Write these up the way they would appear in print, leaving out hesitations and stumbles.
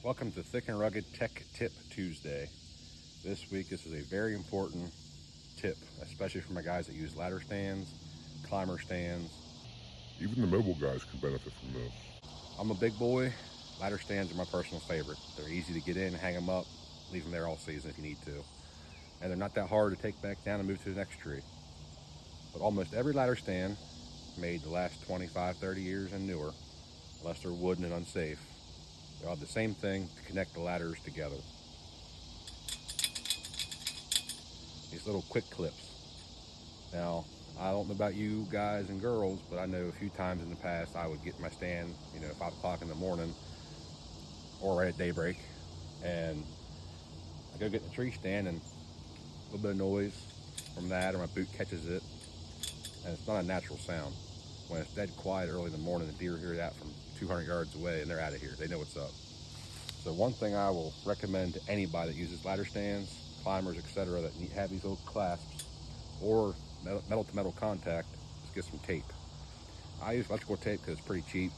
Welcome to Thick and Rugged Tech Tip Tuesday. This week, this is a very important tip, especially for my guys that use ladder stands, climber stands. Even the mobile guys can benefit from this. I'm a big boy. Ladder stands are my personal favorite. They're easy to get in, hang them up, leave them there all season if you need to. And they're not that hard to take back down and move to the next tree. But almost every ladder stand made the last 25, 30 years and newer, unless they're wooden and unsafe, they'll have the same thing to connect the ladders together. These little quick clips. Now, I don't know about you guys and girls, but I know a few times in the past I would get my stand, 5 o'clock in the morning or right at daybreak, and I go get the tree stand and a little bit of noise from that, or my boot catches it, and it's not a natural sound. When it's dead quiet early in the morning, the deer hear that from 200 yards away and they're out of here. They know what's up. So one thing I will recommend to anybody that uses ladder stands, climbers, etc., that have these little clasps or metal to metal contact, is get some tape. I use electrical tape because it's pretty cheap.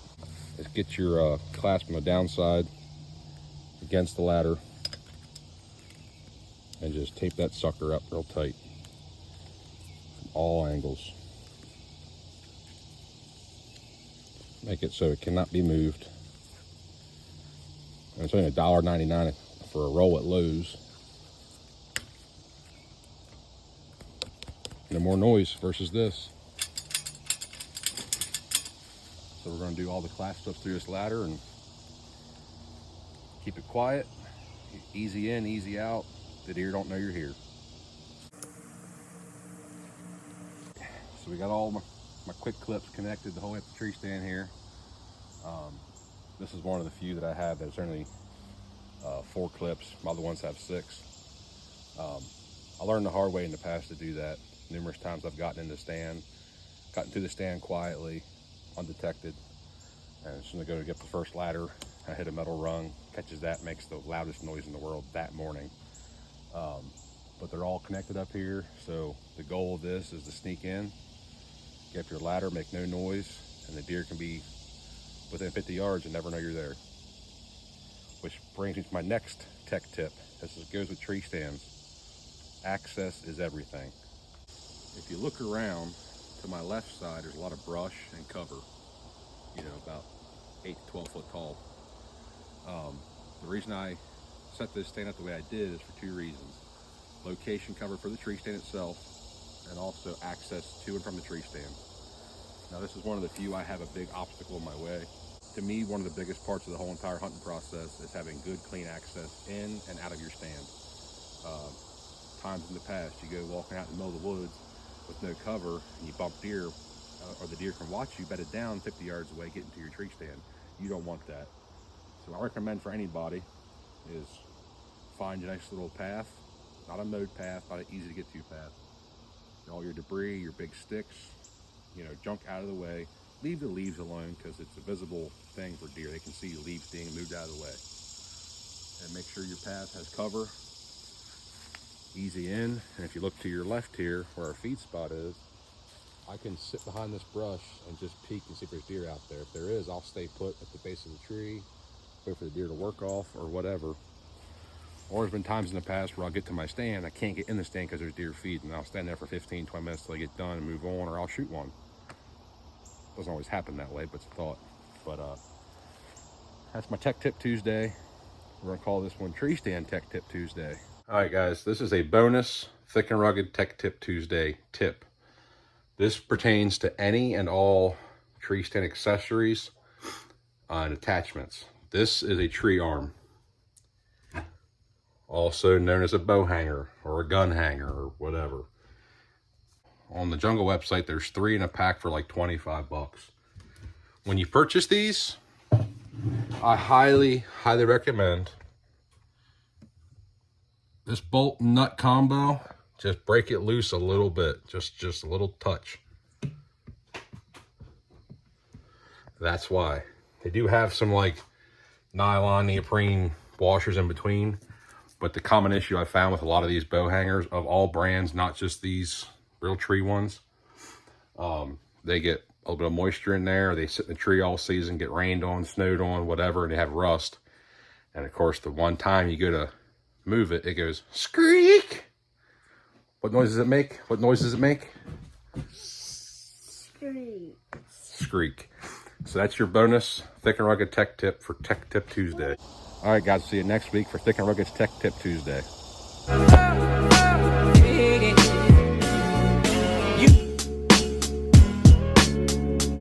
Just get your clasp on the downside against the ladder and just tape that sucker up real tight from all angles. Make it so it cannot be moved. And it's only $1.99 for a roll at Lowe's. No more noise versus this. So we're going to do all the clasp stuff through this ladder and keep it quiet, easy in, easy out. The deer don't know you're here. So we got all my quick clips connected the whole way up the tree stand here. This is one of the few that I have that's only 4 clips. My other ones have 6. I learned the hard way in the past to do that. Numerous times I've gotten through the stand quietly, undetected, and as soon as I go to get the first ladder, I hit a metal rung, catches that, makes the loudest noise in the world that morning. But they're all connected up here, so the goal of this is to sneak in, get up your ladder, make no noise, and the deer can be within 50 yards and never know you're there. Which brings me to my next tech tip. This goes with tree stands. Access is everything. If you look around to my left side, there's a lot of brush and cover, about 8 to 12 foot tall. The reason I set this stand up the way I did is for 2 reasons. Location cover for the tree stand itself, and also access to and from the tree stand. Now this is one of the few I have a big obstacle in my way. To me, one of the biggest parts of the whole entire hunting process is having good, clean access in and out of your stand. Times in the past, you go walking out in the middle of the woods with no cover and you bump deer, or the deer can watch you bedded down 50 yards away, get into your tree stand. You don't want that. So I recommend for anybody is find your nice little path, not a mowed path, not an easy to get to path. All your debris, your big sticks, junk out of the way. Leave the leaves alone because it's a visible thing for deer. They can see leaves being moved out of the way. And make sure your path has cover, easy in. And if you look to your left here where our feed spot is, I can sit behind this brush and just peek and see if there's deer out there. If there is, I'll stay put at the base of the tree, wait for the deer to work off or whatever. Or there's been times in the past where I'll get to my stand, I can't get in the stand because there's deer feeding, and I'll stand there for 15, 20 minutes till I get done and move on, or I'll shoot one. Doesn't always happen that way, but it's a thought. But that's my Tech Tip Tuesday. We're gonna call this one Tree Stand Tech Tip Tuesday. All right, guys, this is a bonus Thick and Rugged Tech Tip Tuesday tip. This pertains to any and all tree stand accessories and attachments. This is a tree arm, also known as a bow hanger or a gun hanger or whatever. On the Jungle website, there's 3 in a pack for like 25 bucks. When you purchase these, I highly recommend this bolt and nut combo. Just break it loose a little bit, just a little touch. That's why. They do have some like nylon, neoprene washers in between, but the common issue I found with a lot of these bow hangers of all brands, not just these real tree ones, they get a little bit of moisture in there. They sit in the tree all season, get rained on, snowed on, whatever, and they have rust. And of course, the one time you go to move it, it goes squeak. What noise does it make? What noise does it make? Screech. Squeak. So that's your bonus Thick and Rugged Tech Tip for Tech Tip Tuesday. All right, guys, see you next week for Thick and Rugged's Tech Tip Tuesday.